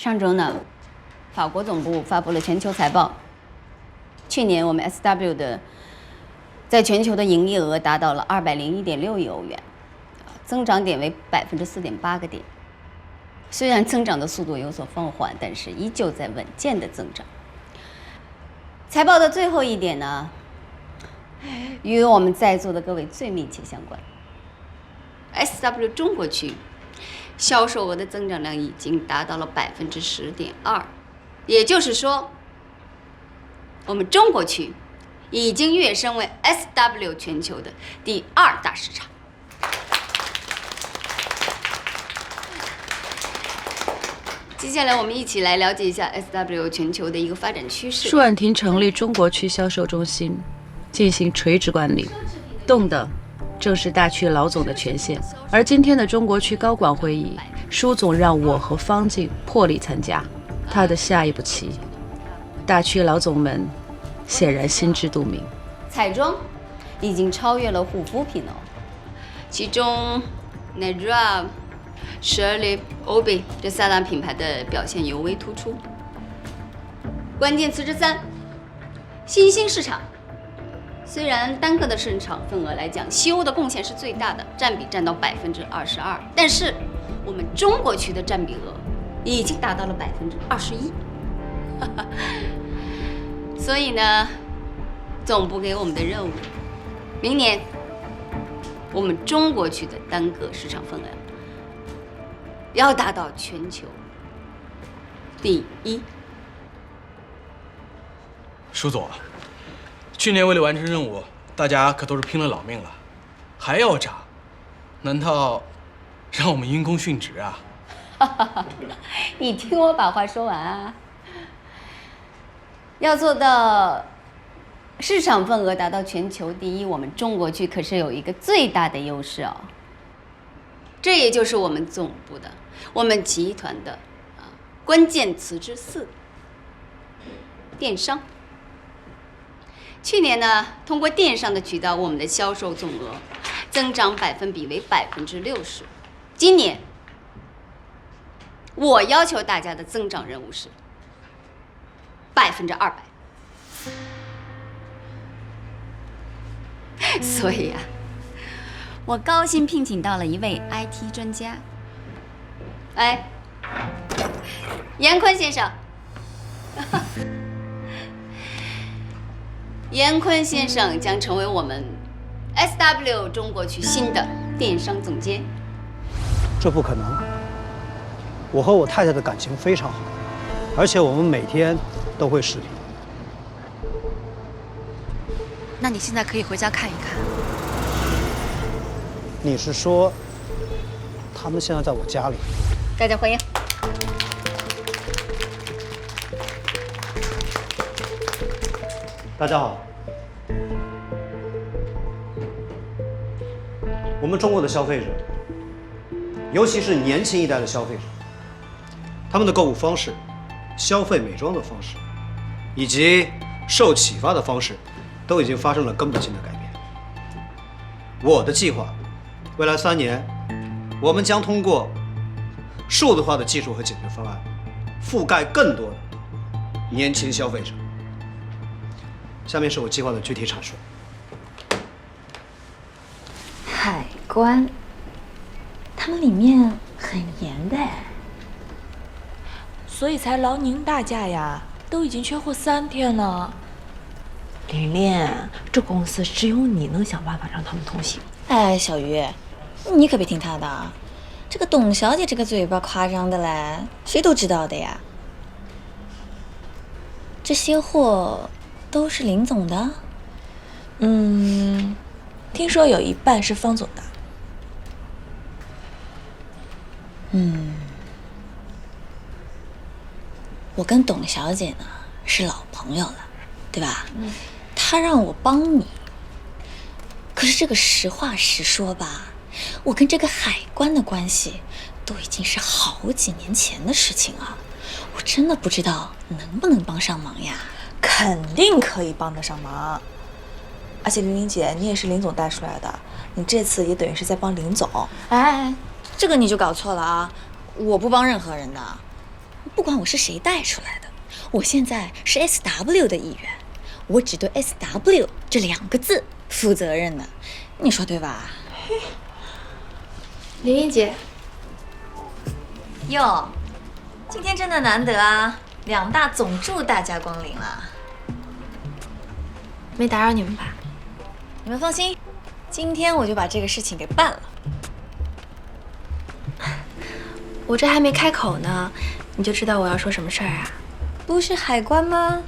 上周呢，法国总部发布了全球财报。去年我们 SW 的在全球的营业额达到了201.6亿欧元，增长点为4.8个点。虽然增长的速度有所放缓，但是依旧在稳健的增长。财报的最后一点呢，与我们在座的各位最密切相关。SW 中国区销售额的增长量已经达到了10.2%，也就是说，我们中国区已经跃升为 SW 全球的第2大市场。接下来我们一起来了解一下 SW 全球的一个发展趋势。舒婉婷成立中国区销售中心，进行垂直管理，动的正是大区老总的权限。而今天的中国区高管会议，舒总让我和方静破例参加，他的下一步棋，大区老总们显然心知肚明。彩妆已经超越了护肤品哦，其中 Nadra、Shirley、Obi 这3大品牌的表现尤为突出。关键词之3，新兴市场。虽然单个的市场份额来讲，西欧的贡献是最大的，占比占到22%，但是我们中国区的占比额已经达到了21%。所以呢，总部给我们的任务，明年我们中国区的单个市场份额要达到全球第1。舒总，去年为了完成任务，大家可都是拼了老命了，还要涨，难道让我们因公殉职啊？你听我把话说完啊！要做到市场份额达到全球第1，我们中国区可是有一个最大的优势哦。这也就是我们总部的、我们集团的关键词之4：电商。去年呢，通过电商的渠道，我们的销售总额增长百分比为60%。今年，我要求大家的增长任务是200%。所以啊，我高薪聘请到了一位 IT 专家。哎，严坤先生。严坤先生将成为我们 SW 中国区新的电商总监。这不可能。我和我太太的感情非常好，而且我们每天都会视频。那你现在可以回家看一看。你是说，他们现在在我家里？大家欢迎。大家好。我们中国的消费者，尤其是年轻一代的消费者，他们的购物方式、消费美妆的方式，以及受启发的方式，都已经发生了根本性的改变。我的计划，未来3年，我们将通过数字化的技术和解决方案，覆盖更多的年轻消费者。下面是我计划的具体阐述。海关，他们里面很严的哎，所以才劳您大驾呀，都已经缺货3天了。琳琳，这公司只有你能想办法让他们通行。哎，小鱼，你可别听他的，这个董小姐这个嘴巴夸张的嘞，谁都知道的呀。这些货都是林总的？听说有一半是方总的。我跟董小姐呢是老朋友了，对吧？她让我帮你，可是这个实话实说吧，我跟这个海关的关系都已经是好几年前的事情了，我真的不知道能不能帮上忙呀。肯定可以帮得上忙，而且玲玲姐，你也是林总带出来的，你这次也等于是在帮林总。哎，这个你就搞错了啊！我不帮任何人的，不管我是谁带出来的，我现在是 SW 的一员，我只对 SW 这2个字负责任呢，你说对吧？林一姐，哟，今天真的难得啊，2大总助大驾光临了。没打扰你们吧？你们放心，今天我就把这个事情给办了。我这还没开口呢，你就知道我要说什么事儿啊？不是海关吗？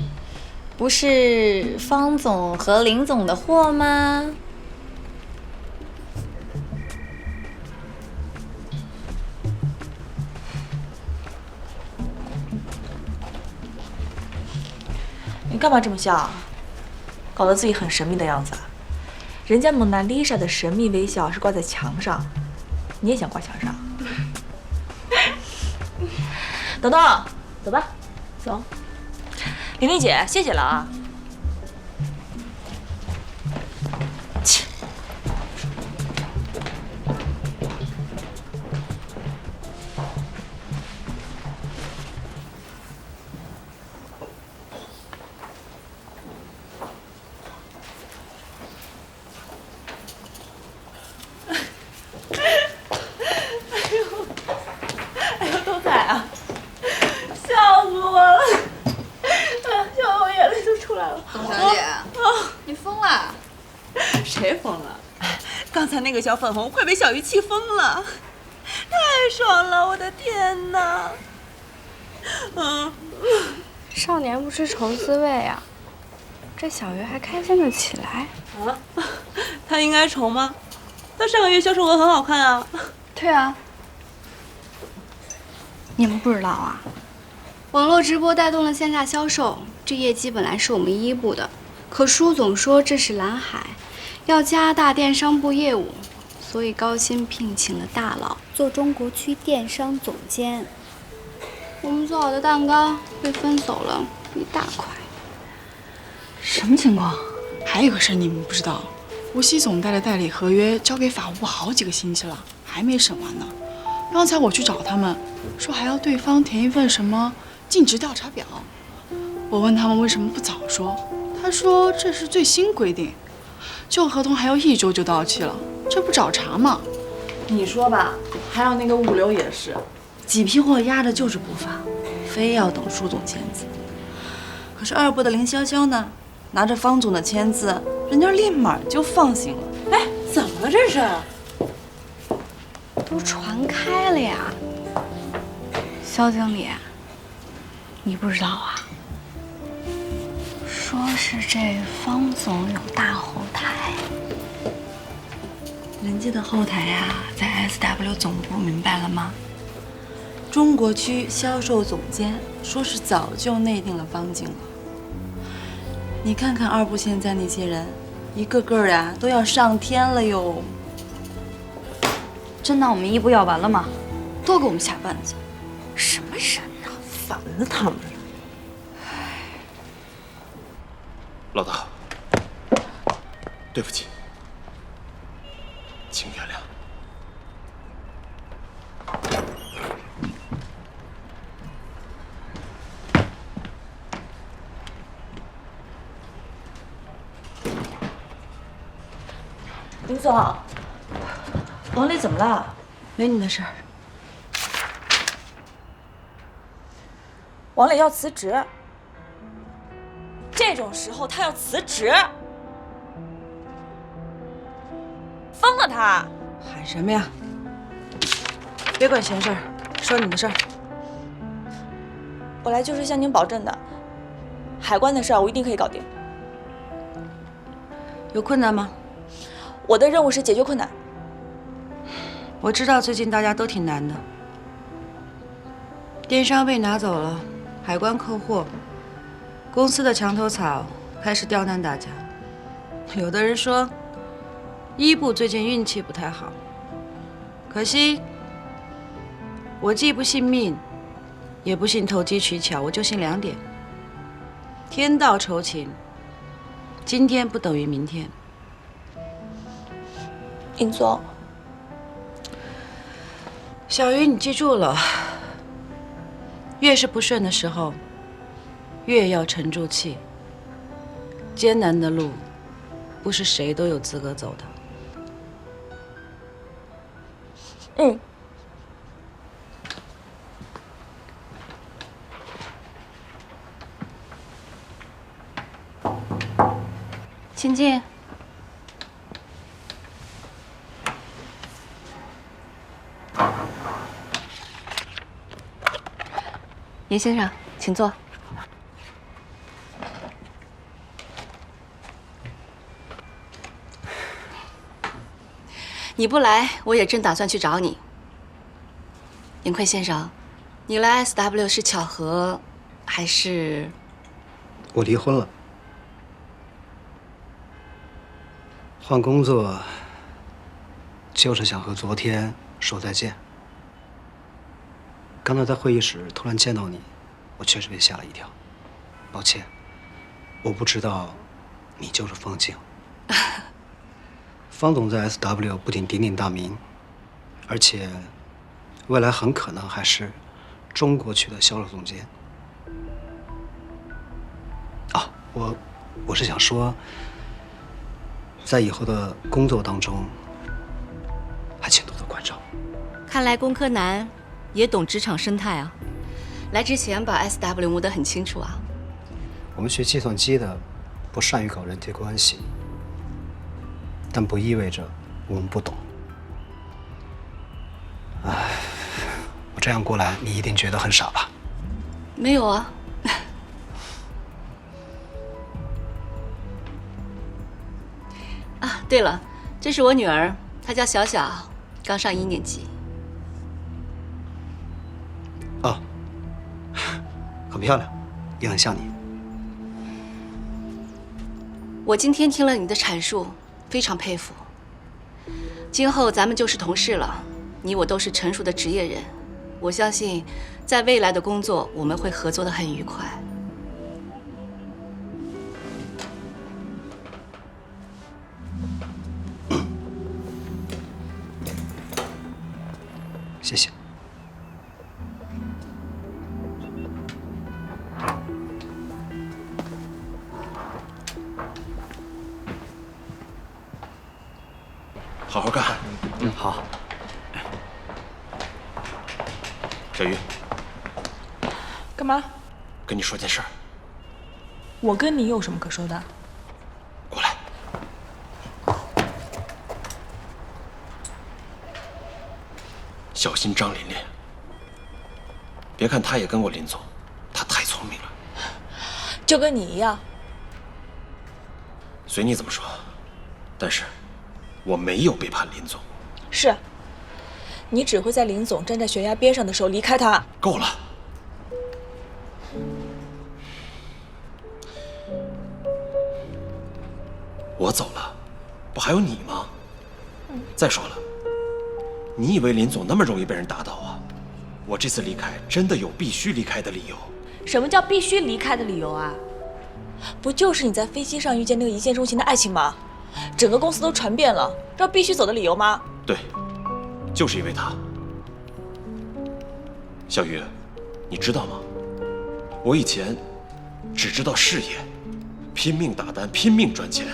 不是方总和林总的货吗？你干嘛这么笑？搞得自己很神秘的样子。人家蒙娜丽莎的神秘微笑是挂在墙上，你也想挂墙上？等等，走吧，走。玲玲姐，谢谢了啊。切。都在啊！笑死我了，笑得我眼泪都出来了。董小姐，你疯了？谁疯了？刚才那个小粉红快被小鱼气疯了，太爽了！我的天哪！少年不知愁滋味啊，这小鱼还开心了起来。啊，他应该愁吗？他上个月销售额很好看啊。对啊，你们不知道啊，网络直播带动了线下销售，这业绩本来是我们1部的，可舒总说这是蓝海，要加大电商部业务，所以高薪聘请了大佬做中国区电商总监。我们做好的蛋糕被分走了1大块。什么情况？还有个事你们不知道，无锡总代的代理合约交给法务部好几个星期了，还没审完呢。刚才我去找他们，说还要对方填一份什么尽职调查表。我问他们为什么不早说，他说这是最新规定，旧合同还要1周就到期了，这不找茬吗？你说吧，还有那个物流也是，几批货压着就是不发，非要等舒总签字。可是2部的林潇潇呢，拿着方总的签字，人家立马就放心了。哎，怎么了这是？都传开了呀，肖经理，你不知道啊？说是这方总有大后台，人家的后台啊，在 SW 总部，明白了吗？中国区销售总监说是早就内定了方静了。你看看2部现在那些人，一个个呀都要上天了哟。真当我们1部要完了吗？多给我们下绊子！什么人呐，烦了他们了。老大，对不起，请原谅。林总，王磊怎么了？没你的事儿。王磊要辞职，这种时候他要辞职，疯了他！喊什么呀？别管闲事儿，说你的事儿。我来就是向您保证的，海关的事儿我一定可以搞定。有困难吗？我的任务是解决困难。我知道最近大家都挺难的，电商被拿走了，海关扣货，公司的墙头草开始刁难大家。有的人说1部最近运气不太好，可惜我既不信命，也不信投机取巧，我就信2点：天道酬勤，今天不等于明天。尹总，小鱼，你记住了，越是不顺的时候，越要沉住气。艰难的路，不是谁都有资格走的。嗯。请进。严先生，请坐。你不来，我也正打算去找你。严奎先生，你来 SW 是巧合，还是？我离婚了，换工作就是想和昨天说再见。刚才在会议室突然见到你，我确实被吓了一跳。抱歉，我不知道你就是方静。方总在 SW 不仅鼎鼎大名，而且未来很可能还是中国区的销售总监。啊，我是想说，在以后的工作当中，还请多多关照。看来工科男也懂职场生态啊，来之前把 SW 摸得很清楚啊。我们学计算机的不善于搞人际关系，但不意味着我们不懂。唉，我这样过来，你一定觉得很傻吧？没有啊。啊，对了，这是我女儿，她叫小小，刚上1年级。啊，很漂亮，也很像你。我今天听了你的阐述，非常佩服。今后咱们就是同事了，你我都是成熟的职业人，我相信，在未来的工作我们会合作得很愉快。谢谢。好好干。好。小鱼，干嘛？跟你说件事儿。我跟你有什么可说的？过来。小心张琳琳。别看她也跟过林总，她太聪明了。就跟你一样。随你怎么说，但是我没有背叛林总。是。你只会在林总站在悬崖边上的时候离开他。够了。我走了，不还有你吗？再说了，你以为林总那么容易被人打倒啊？我这次离开真的有必须离开的理由。什么叫必须离开的理由啊？不就是你在飞机上遇见那个一见钟情的爱情吗？整个公司都传遍了，这必须走的理由吗？对，就是因为他。小鱼，你知道吗？我以前只知道事业，拼命打单，拼命赚钱，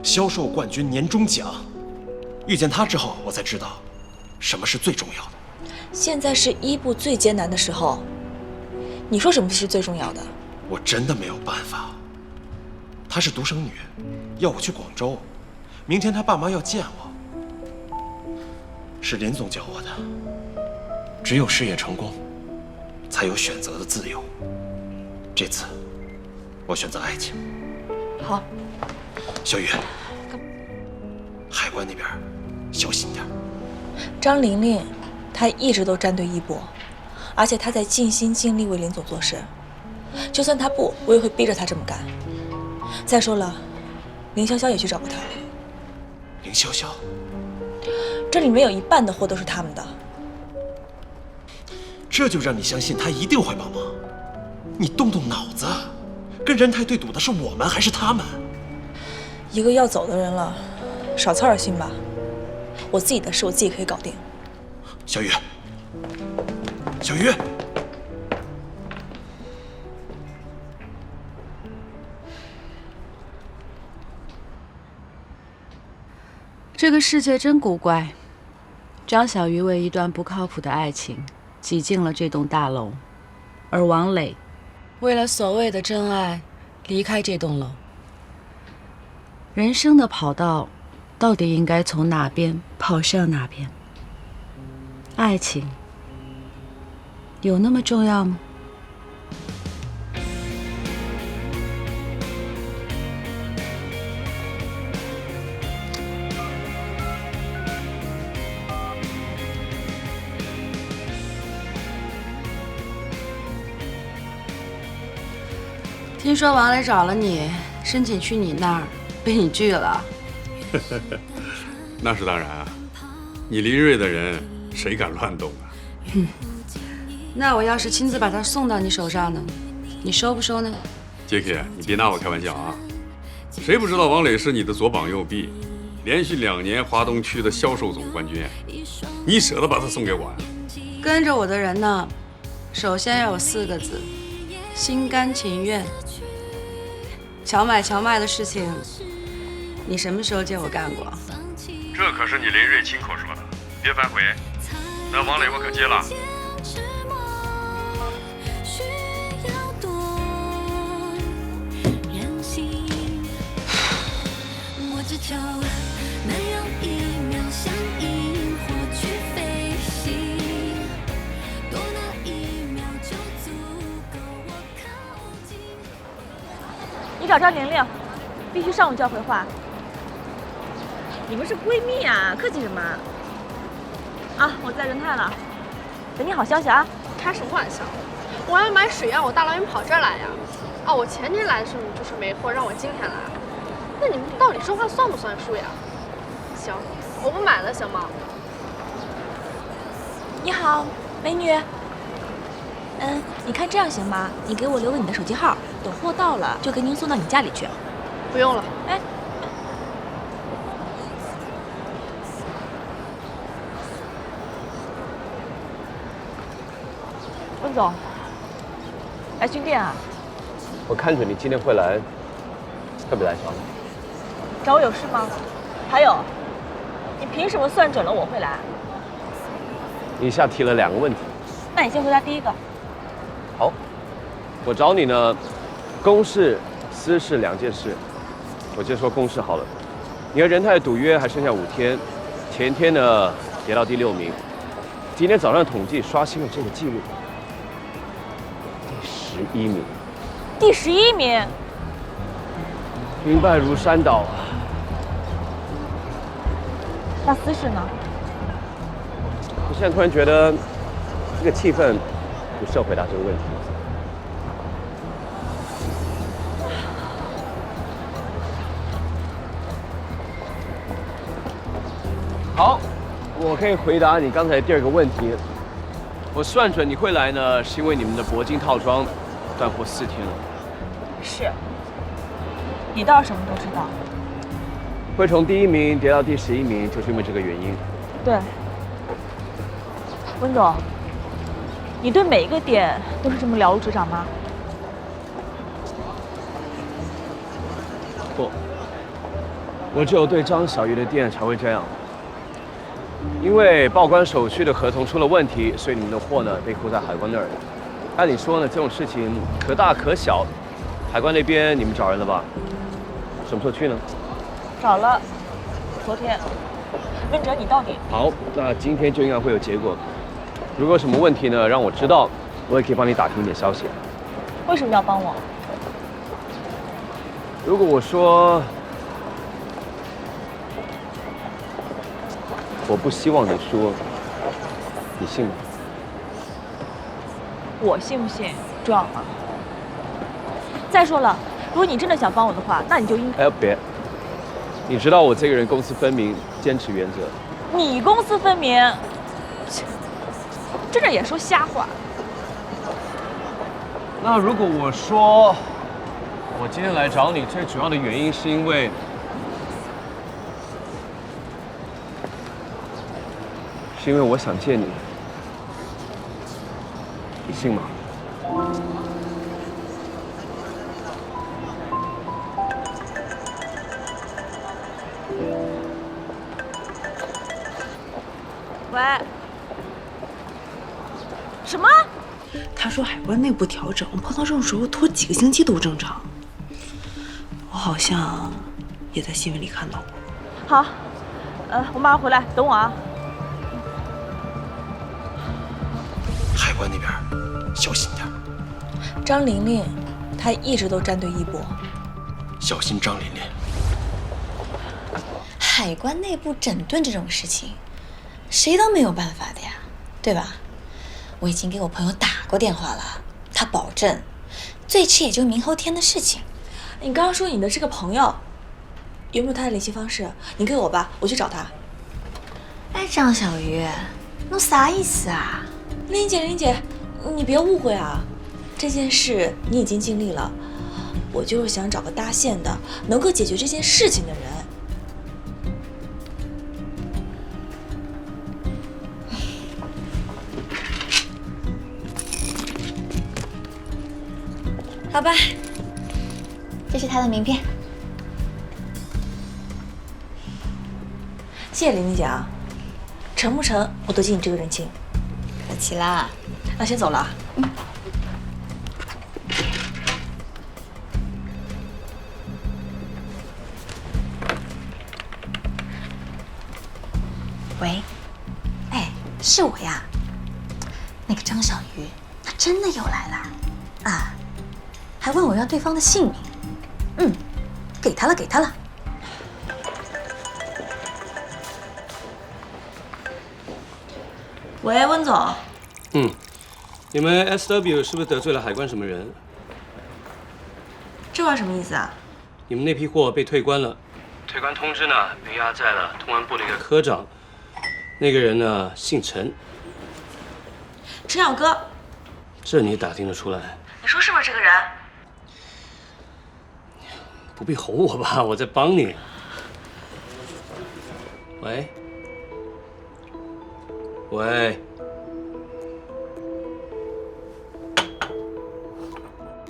销售冠军、年终奖。遇见他之后，我才知道什么是最重要的。现在是一部最艰难的时候，你说什么是最重要的？我真的没有办法。她是独生女，要我去广州，明天她爸妈要见我。是林总教我的，只有事业成功，才有选择的自由。这次，我选择爱情。好，小雨，海关那边小心点。张琳琳，她一直都站队一博，而且她在尽心尽力为林总做事。就算她不，我也会逼着她这么干。再说了，林潇潇也去找过她。林潇潇，这里面有一半的货都是他们的。这就让你相信他一定会帮忙？你动动脑子，跟任泰对赌的是我们还是他们？一个要走的人了，少操点心吧。我自己的事我自己可以搞定。小雨，小雨，这个世界真古怪。张小鱼为一段不靠谱的爱情挤进了这栋大楼，而王磊为了所谓的真爱离开这栋楼。人生的跑道到底应该从哪边跑向哪边？爱情有那么重要吗？听说王磊找了你，申请去你那儿，被你拒了。那是当然啊，你林睿的人，谁敢乱动啊？那我要是亲自把他送到你手上呢，你收不收呢？杰克，你别拿我开玩笑啊！谁不知道王磊是你的左膀右臂，连续2年华东区的销售总冠军，你舍得把他送给我呀？跟着我的人呢，首先要有4个字：心甘情愿。乔买乔卖的事情，你什么时候见我干过？这可是你林睿亲口说的，别反悔。那王磊我可接了。你找张玲玲，必须上午就要回话。你们是闺蜜啊，客气什么？啊，我在仁泰了，等你好消息啊！开什么玩笑？我还要买水啊，我大老远跑这儿来呀。啊，我前天来的时候你就说没货，让我今天来。那你们到底说话算不算数呀？行，我不买了，行吗？你好，美女。你看这样行吗？你给我留个你的手机号，等货到了就给您送到你家里去。不用了。哎。温总，来训店啊？我看准你今天会来，特别来找你。找我有事吗？还有，你凭什么算准了我会来？你一下提了2个问题。那你先回答第一个。好，我找你呢，公事、私事2件事。我先说公事好了。你和仁泰赌约还剩下5天，前天呢跌到第6名，今天早上统计刷新了这个记录，第11名。第11名。兵败如山倒。那私事呢？我现在突然觉得，这个气氛不适合回答这个问题。好，我可以回答你刚才第2个问题。我算准你会来呢，是因为你们的铂金套装断货4天了。是。你倒是什么都知道。会从第1名跌到第11名，就是因为这个原因。对。温总，你对每一个店都是这么了如指掌吗？不，我只有对张小鱼的店才会这样。因为报关手续的合同出了问题，所以你们的货呢被扣在海关那儿。按理说呢，这种事情可大可小，海关那边你们找人了吧？什么时候去呢？找了，昨天。温哲，你到底？好，那今天就应该会有结果。如果有什么问题呢，让我知道，我也可以帮你打听一点消息。为什么要帮我？如果我说我不希望你输，你信吗？我信不信重要吗？再说了，如果你真的想帮我的话，那你就应……哎，别！你知道我这个人公私分明，坚持原则。你公私分明，这也说瞎话。那如果我说，我今天来找你最主要的原因是因为，我想见你，你信吗？喂？什么？他说海关内部调整，碰到这种时候拖几个星期都正常。我好像也在新闻里看到过。好，我马上回来，等我啊。海关那边小心点。张玲玲，她一直都站队一波。小心张琳琳。海关内部整顿这种事情，谁都没有办法的呀，对吧？我已经给我朋友打过电话了，他保证，最迟也就明后天的事情。你刚刚说你的这个朋友，有没有他的联系方式？你给我吧，我去找他。哎，张小鱼，弄啥意思啊？玲姐，你别误会啊，这件事你已经尽力了，我就是想找个搭线的，能够解决这件事情的人。好吧，这是他的名片。谢谢玲玲姐啊，成不成我都记你这个人情。客气啦，那先走了。喂，哎，是我呀。那个张小鱼，他真的又来了啊！还问我要对方的姓名，给他了。喂，温总。你们 SW 是不是得罪了海关什么人？这话什么意思啊？你们那批货被退关了，退关通知呢被压在了通安部的一个科长，那个人呢姓陈。陈小哥，这你也打听得出来？你说是不是这个人？不必吼我吧，我在帮你。喂，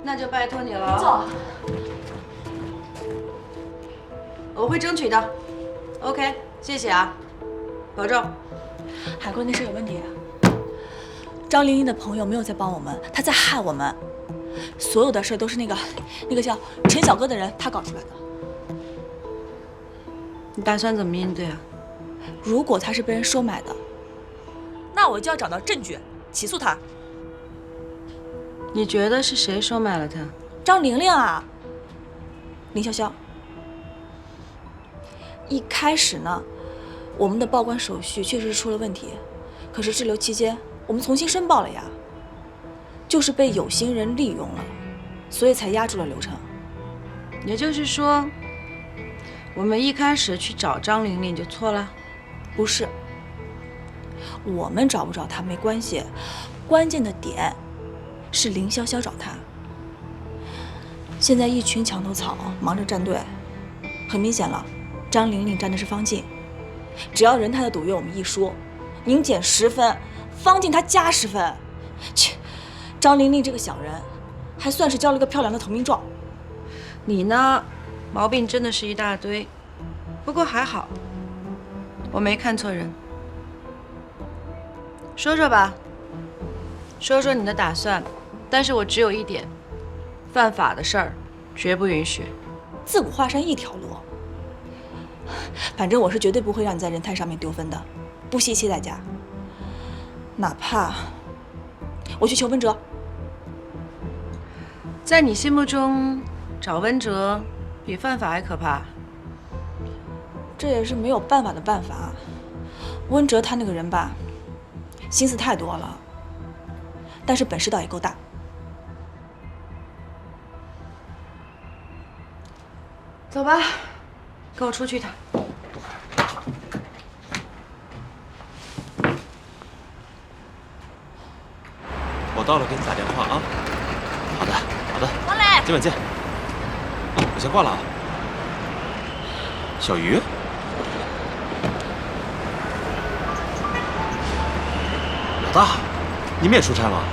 那就拜托你了。走，我会争取的。OK， 谢谢啊，保重。海关那事有问题。张玲玲的朋友没有在帮我们，他在害我们。所有的事都是那个叫陈小哥的人他搞出来的。你打算怎么应对啊？如果他是被人收买的，那我就要找到证据起诉他。你觉得是谁收买了他？张玲玲啊，林潇潇。一开始呢，我们的报关手续确实是出了问题，可是滞留期间我们重新申报了呀。就是被有心人利用了，所以才压住了流程。也就是说，我们一开始去找张玲玲就错了？不是，我们找不找她没关系，关键的点是林潇潇找她。现在一群墙头草忙着站队，很明显了，张玲玲站的是方静。只要人她的赌约我们一说，宁减10分，方静她加10分。切！张玲玲这个小人，还算是交了个漂亮的投名状。你呢，毛病真的是一大堆，不过还好，我没看错人。说说吧，说说你的打算。但是我只有一点，犯法的事儿绝不允许。自古华山一条路，反正我是绝对不会让你在人摊上面丢分的，不惜一切代价，哪怕我去求温哲。在你心目中，找温哲比犯法还可怕？这也是没有办法的办法。温哲他那个人吧，心思太多了，但是本事倒也够大。走吧，跟我出去一趟。我到了给你打电话啊。好的，好的。王磊，今晚见。我先挂了啊。小鱼，老大，你们也出差了？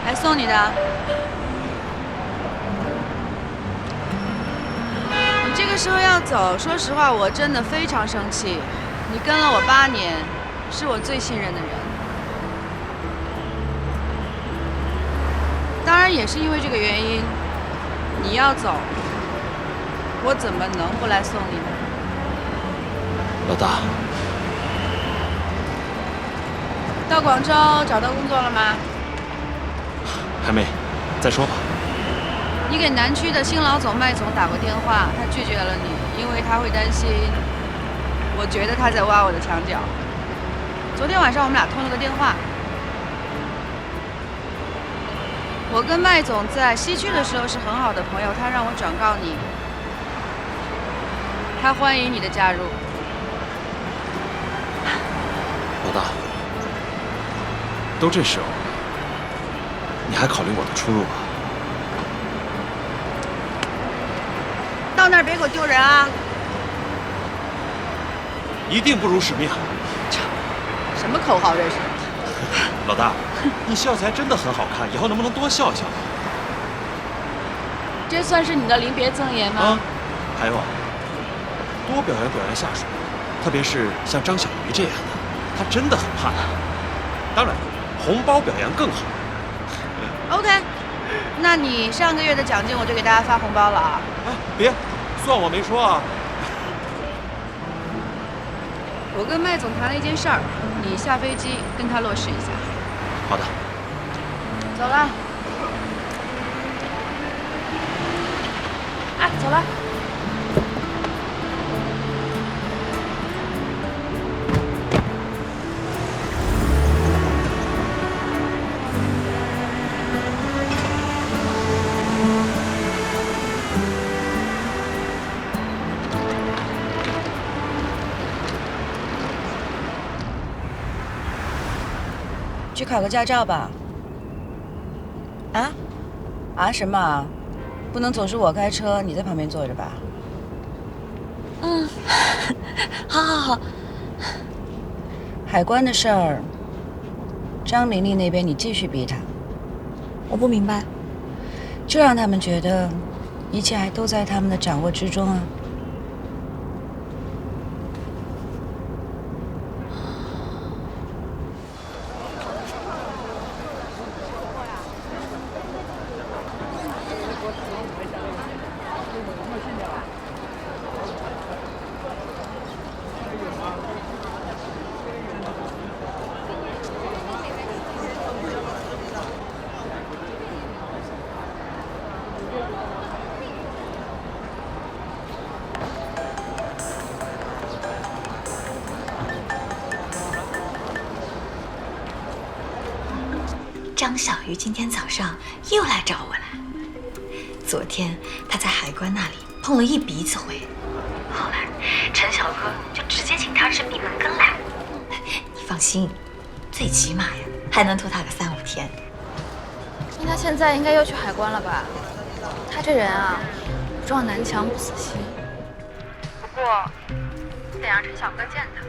来送你的。你这个时候要走，说实话，我真的非常生气。你跟了我8年，是我最信任的人。当然也是因为这个原因，你要走，我怎么能不来送你呢？老大，到广州找到工作了吗？还没，再说吧。你给南区的新老总麦总打过电话，他拒绝了你，因为他会担心，我觉得他在挖我的墙角。昨天晚上我们俩通了个电话，我跟麦总在西区的时候是很好的朋友，他让我转告你，他欢迎你的加入。老大，都这时候了，你还考虑我的出路啊？到那儿别给我丢人啊！一定不辱使命。什么口号这是？老大，你笑起来真的很好看，以后能不能多笑一笑？这算是你的临别赠言吗？啊，还有啊，多表扬下属，特别是像张小鱼这样的，他真的很怕。当然，红包表扬更好。OK， 那你上个月的奖金我就给大家发红包了啊！哎，别，算我没说啊。我跟麦总谈了一件事儿，你下飞机跟他落实一下。好的。走了。哎，走了。去考个驾照吧。啊？什么啊？不能总是我开车，你在旁边坐着吧？嗯，好。海关的事儿，张玲玲那边你继续逼她。我不明白。就让他们觉得一切还都在他们的掌握之中啊。张小鱼今天早上又来找我了。昨天他在海关那里碰了一鼻子灰，后来陈小哥就直接请他吃闭门羹来。你放心，最起码呀还能拖他个3、5天。那他现在应该又去海关了吧？他这人啊，撞南墙不死心。不过得让陈小哥见他，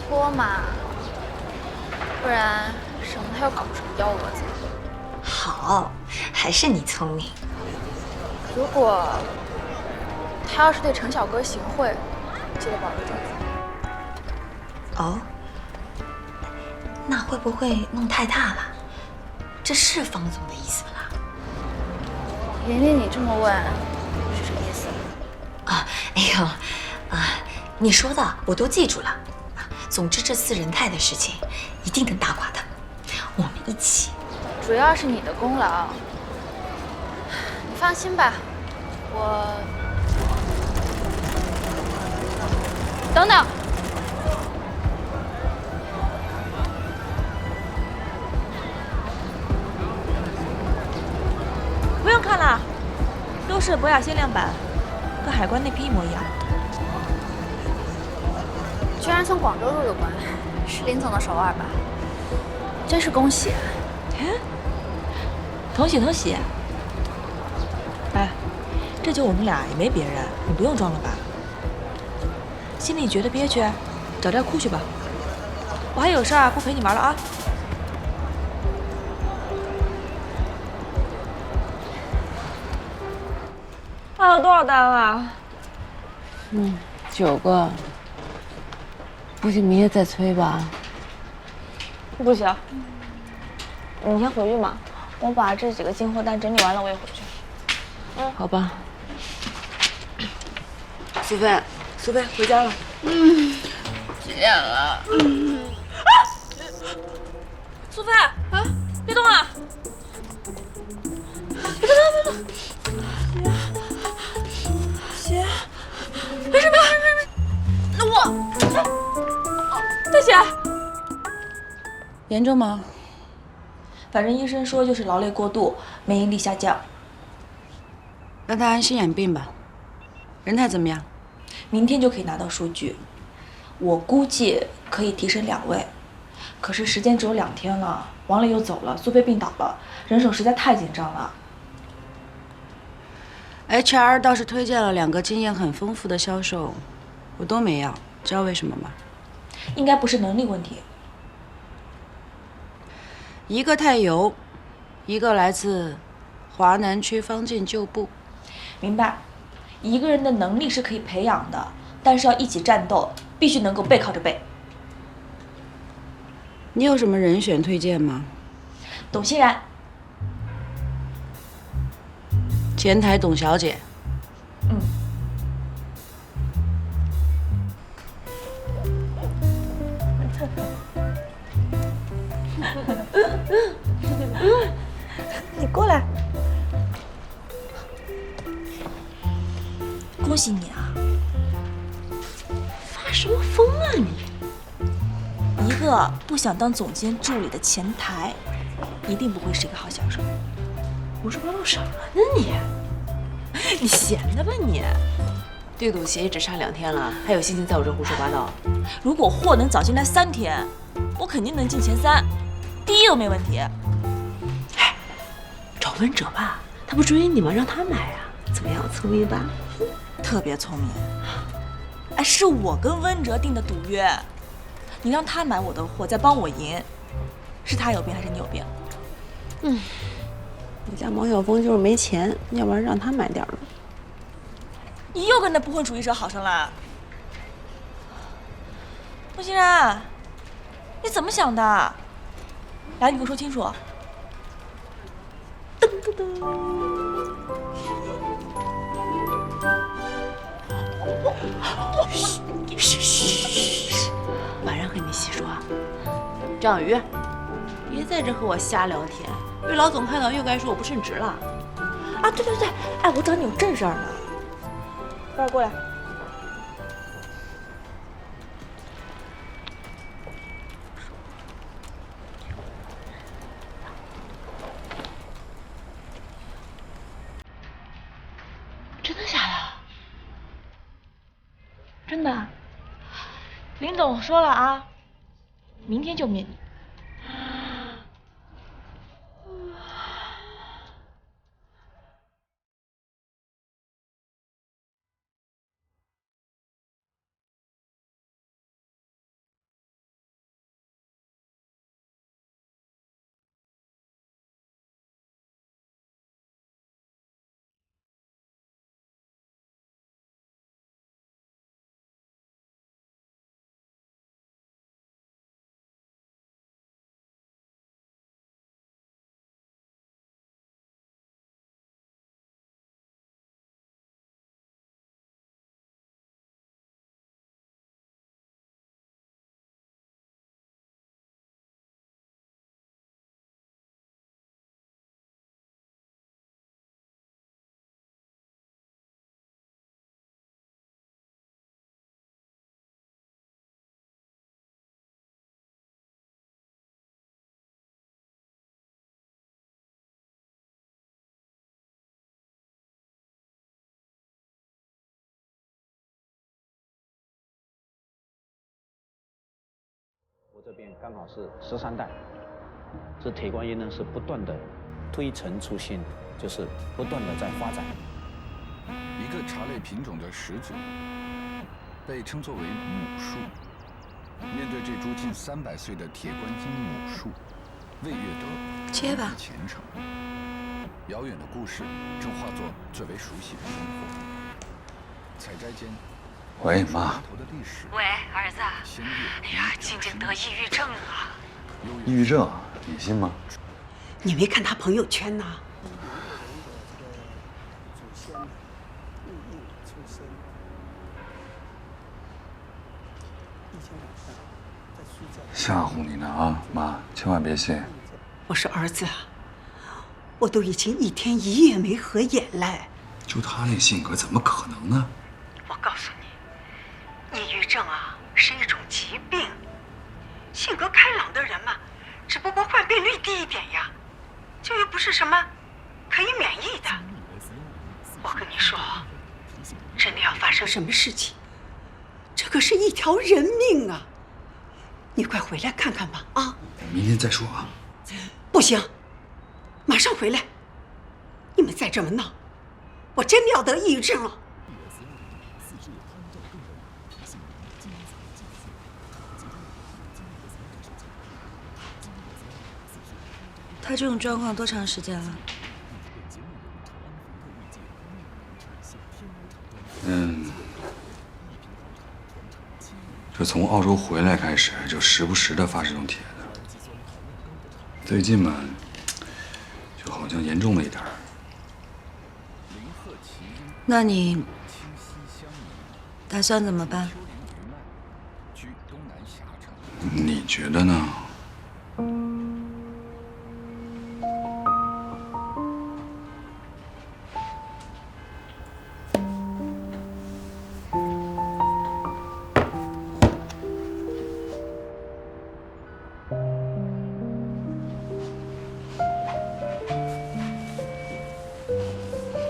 拖嘛，不然省得他又搞出幺蛾子。好，还是你聪明。如果他要是对陈小哥行贿，记得保留证据。哦，那会不会弄太大了？这是方总的意思不啦？玲玲，你这么问是什么意思？啊，哎呦，你说的我都记住了。总之，这4人太的事情一定能打垮他，我们一起。主要是你的功劳。你放心吧，我……等等。不用看了，都是博雅限量版，跟海关那批一模一样。居然从广州入的关，是林总的手腕吧？真是恭喜！同喜。哎，这就我们俩，也没别人，你不用装了吧？心里觉得憋屈，找地儿哭去吧。我还有事儿，不陪你玩了啊。还有多少单啊？ 9个。不行，明夜再催吧。不行，你先回去嘛，我把这几个进货单整理完了，我也回去。好吧。苏菲，苏菲，回家了。几点了？苏菲啊，别动啊！别动！血，没事。那我，大姐，严重吗？反正医生说就是劳累过度，免疫力下降。让他安心养病吧。人态怎么样？明天就可以拿到数据，我估计可以提升2位，可是时间只有2天了，王磊又走了，苏菲病倒了，人手实在太紧张了。HR 倒是推荐了2个经验很丰富的销售，我都没要，知道为什么吗？应该不是能力问题。一个太油，一个来自华南区方进旧部。明白，一个人的能力是可以培养的，但是要一起战斗，必须能够背靠着背。你有什么人选推荐吗？董欣然。前台董小姐。你过来。恭喜你啊！发什么疯啊你？一个不想当总监助理的前台，一定不会是一个好销售。胡说八道什么呢你？你闲的吧你？对赌协议只差2天了，还有心情在我这胡说八道？如果货能早进来3天，我肯定能进前3，第1都没问题。哎，找温哲吧，他不追你吗？让他买啊，怎么样，聪明吧？特别聪明。哎，是我跟温哲定的赌约，你让他买我的货，再帮我赢，是他有病还是你有病？我家毛晓峰就是没钱，要不然让他买点了。你又跟那不婚主义者好上了。陆欣然，你怎么想的？来，你给我说清楚。噔噔噔。嘘，晚上和你细说。张小鱼，别在这和我瞎聊天，被老总看到又该说我不称职了。啊，对，哎，我找你有正事儿呢。快过来。真的假的？真的。林总说了啊，明天就面你。我这边刚好是13代，这铁观音呢是不断的推陈出新，就是不断的在发展。一个茶类品种的始祖，被称作为母树。面对这株近300岁的铁观音母树，魏月德接吧虔诚。遥远的故事正化作最为熟悉的生活。采摘间，喂，妈。喂，儿子。哎呀，静静得抑郁症了。抑郁症，你信吗？你没看他朋友圈呐？吓唬你呢啊，妈，千万别信。我说儿子，我都已经1天1夜没合眼了。就他那性格，怎么可能呢？我告诉你，抑郁症啊是一种疾病，性格开朗的人嘛，只不过患病率低一点呀，就又不是什么可以免疫的。我跟你说，真的要发生什么事情，这可是一条人命啊！你快回来看看吧，啊！明天再说啊。不行，马上回来！你们再这么闹，我真的要得抑郁症了。他这种状况多长时间了？就从澳洲回来开始，就时不时的发这种帖子。最近嘛，就好像严重了一点儿。那你打算怎么办？你觉得呢？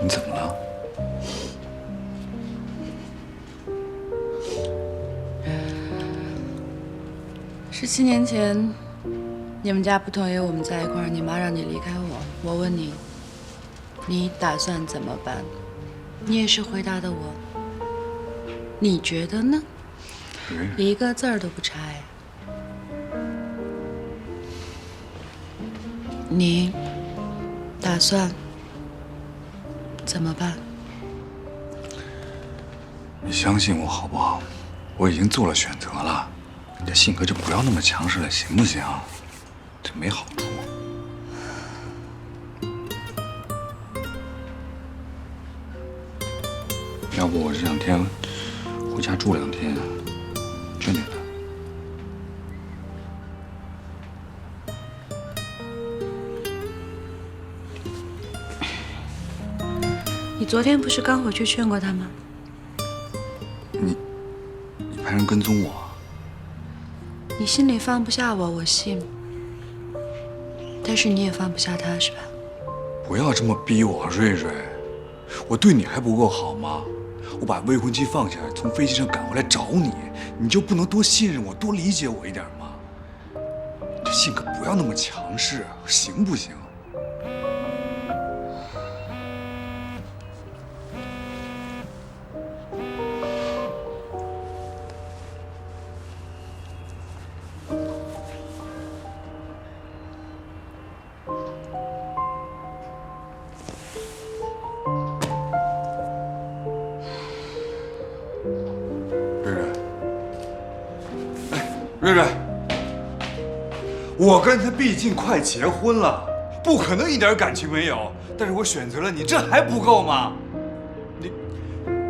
你怎么了？17年前，你们家不同意我们在一块儿，你妈让你离开我。我问你，你打算怎么办？你也是回答的我。你觉得呢？一个字儿都不差呀。你打算怎么办？你相信我好不好？我已经做了选择了。你的性格就不要那么强势了，行不行？这没好处。要不我这2天回家住2天，劝劝他。你昨天不是刚回去劝过他吗？你派人跟踪我？你心里放不下我，我信。但是你也放不下他，是吧？不要这么逼我，瑞瑞。我对你还不够好吗？我把未婚妻放下，从飞机上赶回来找你，你就不能多信任我，多理解我一点吗？你这性格不要那么强势，行不行？瑞瑞，我跟他毕竟快结婚了，不可能一点感情没有。但是我选择了你，这还不够吗？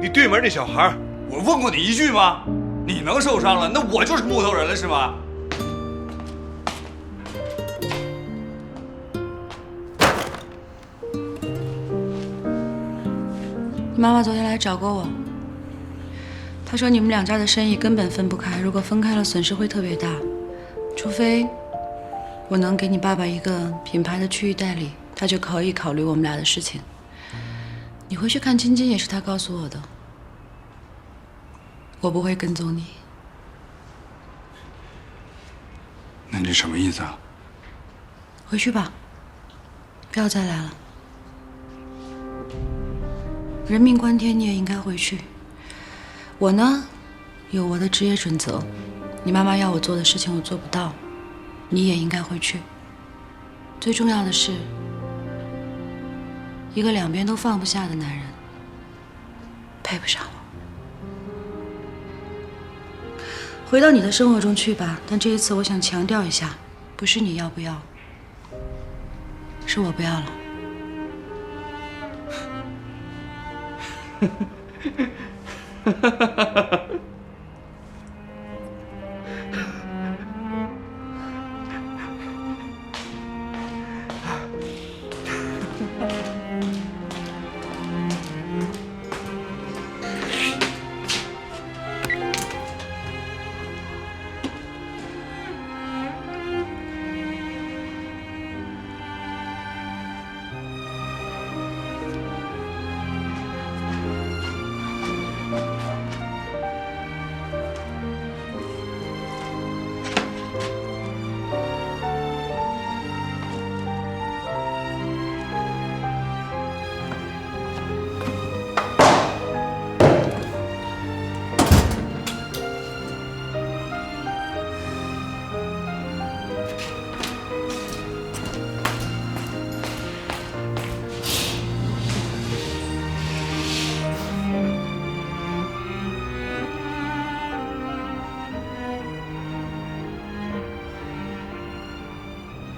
你对门那小孩，我问过你一句吗？你能受伤了，那我就是木头人了，是吗？你妈妈昨天来找过我。他说你们2家的生意根本分不开，如果分开了，损失会特别大。除非我能给你爸爸一个品牌的区域代理，他就可以考虑我们俩的事情。你回去看晶晶也是他告诉我的，我不会跟踪你。那你什么意思啊？回去吧，不要再来了。人命关天，你也应该回去。我呢，有我的职业准则，你妈妈要我做的事情我做不到，你也应该回去。最重要的是，一个2边都放不下的男人，配不上我。回到你的生活中去吧。但这一次，我想强调一下，不是你要不要，是我不要了。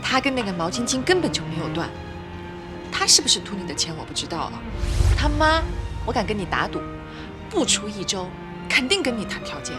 他跟那个毛晶晶根本就没有断，他是不是图你的钱我不知道了。他妈，我敢跟你打赌，不出1周，肯定跟你谈条件。